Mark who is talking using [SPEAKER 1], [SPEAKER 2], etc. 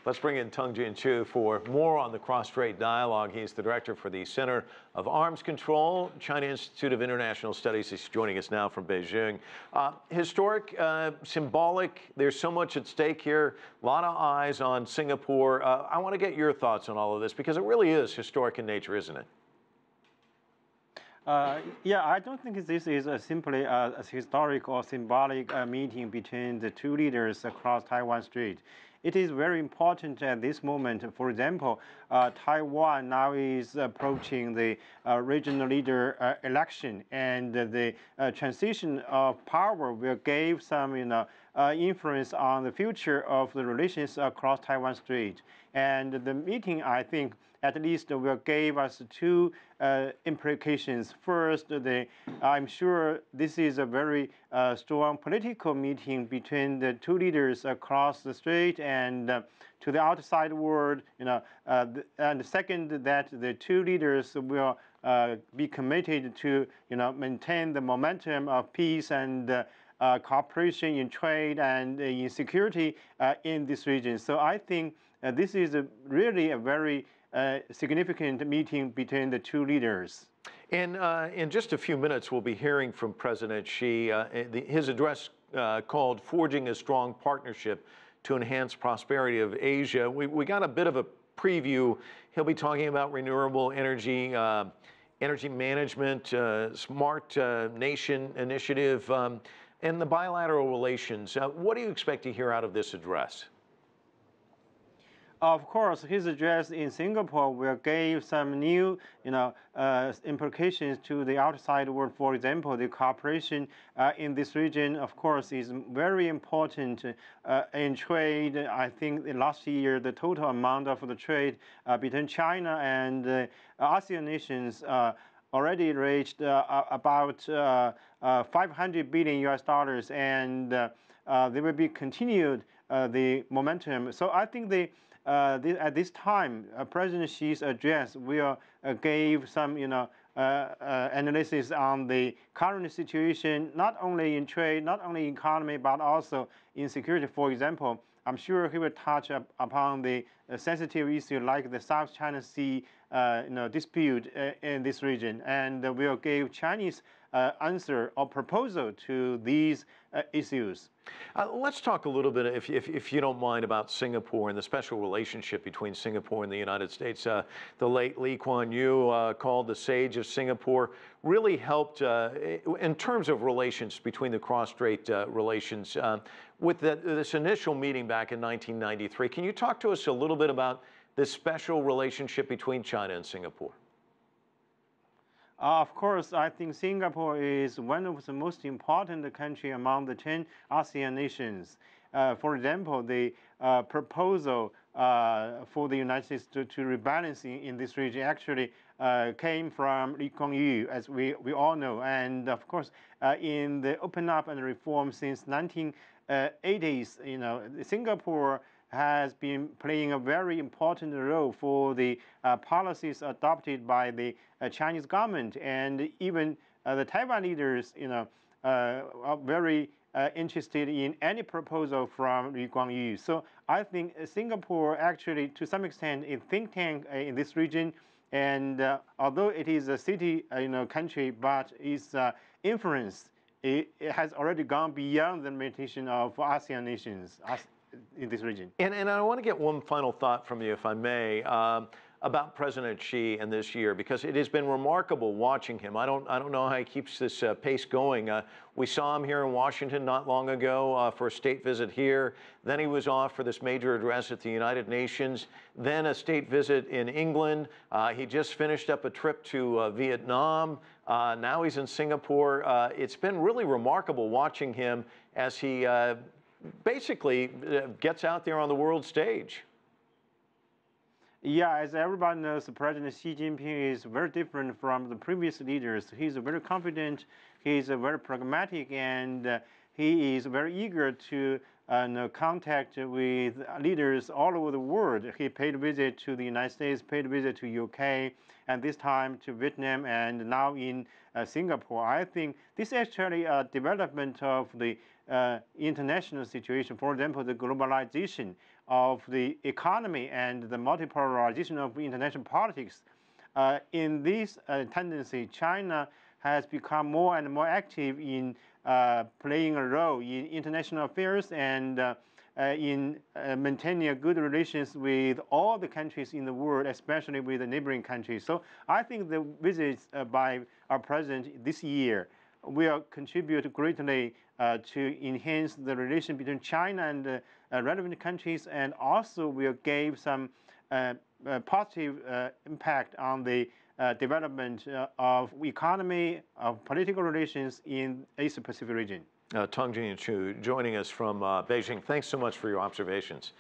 [SPEAKER 1] Let's bring in Teng Jianqun for more on the cross-strait dialogue. He's the director for the Center of Arms Control, China Institute of International Studies. He's joining us now from Beijing. Historic, symbolic, there's so much at stake here. A lot of eyes on Singapore. I want to get your thoughts on all of this because it really is historic in nature, isn't it?
[SPEAKER 2] Yeah, I don't think this is simply a historic or symbolic meeting between the two leaders across Taiwan Strait. It is very important at this moment. For example, Taiwan now is approaching the regional leader election, and the transition of power will give some, influence on the future of the relations across Taiwan Strait. And the meeting, I think, at least will give us two implications. First, I'm sure this is a very strong political meeting between the two leaders across the strait and to the outside world. And second, that the two leaders will be committed to, maintain the momentum of peace and cooperation in trade and in security in this region. So I think this is really a very significant meeting between the two leaders.
[SPEAKER 1] And in just a few minutes, we'll be hearing from President Xi. His address called Forging a Strong Partnership to Enhance Prosperity of Asia. We got a bit of a preview. He'll be talking about renewable energy, energy management, smart nation initiative, and the bilateral relations. What do you expect to hear out of this address?
[SPEAKER 2] Of course, his address in Singapore will give some new, implications to the outside world. For example, the cooperation in this region, of course, is very important in trade. I think last year, the total amount of the trade between China and ASEAN nations already reached about $500 billion US, and there will be continued the momentum. So I think at this time, President Xi's address will give some, analysis on the current situation, not only in trade, not only in economy, but also in security. For example, I'm sure he will touch upon the sensitive issue like the South China Sea, dispute in this region, and will give Chinese answer or proposal to these issues.
[SPEAKER 1] Let's talk a little bit, if you don't mind, about Singapore and the special relationship between Singapore and the United States. The late Lee Kuan Yew, called the Sage of Singapore, really helped in terms of relations between the cross-strait relations. With this initial meeting back in 1993, can you talk to us a little bit about this special relationship between China and Singapore?
[SPEAKER 2] Of course, I think Singapore is one of the most important countries among the 10 ASEAN nations. For example, the proposal for the United States to rebalance in this region actually came from Lee Kuan Yew, as we all know. And of course, in the open up and reform since 1980s, Singapore has been playing a very important role for the policies adopted by the Chinese government, and even the Taiwan leaders, are very interested in any proposal from Lee Kuan Yew. So I think Singapore actually, to some extent, is a think tank in this region, and although it is a city, country, but its influence it has already gone beyond the limitation of ASEAN nations in this region.
[SPEAKER 1] And I want to get one final thought from you, if I may, about President Xi and this year, because it has been remarkable watching him. I don't know how he keeps this pace going. We saw him here in Washington not long ago for a state visit here. Then he was off for this major address at the United Nations. Then a state visit in England. He just finished up a trip to Vietnam. Now he's in Singapore. It's been really remarkable watching him as he basically gets out there on the world stage.
[SPEAKER 2] Yeah, as everybody knows, President Xi Jinping is very different from the previous leaders. He's very confident, he's very pragmatic, and he is very eager to contact with leaders all over the world. He paid a visit to the United States, paid a visit to UK, and this time to Vietnam, and now in Singapore. I think this is actually a development of the international situation. For example, the globalization of the economy and the multipolarization of international politics. In this tendency, China has become more and more active in playing a role in international affairs and in maintaining good relations with all the countries in the world, especially with the neighboring countries. So I think the visits by our president this year will contribute greatly to enhance the relation between China and relevant countries, and also will give some positive impact on the development of economy, of political relations in Asia-Pacific region.
[SPEAKER 1] Teng Jianqun joining us from Beijing. Thanks so much for your observations.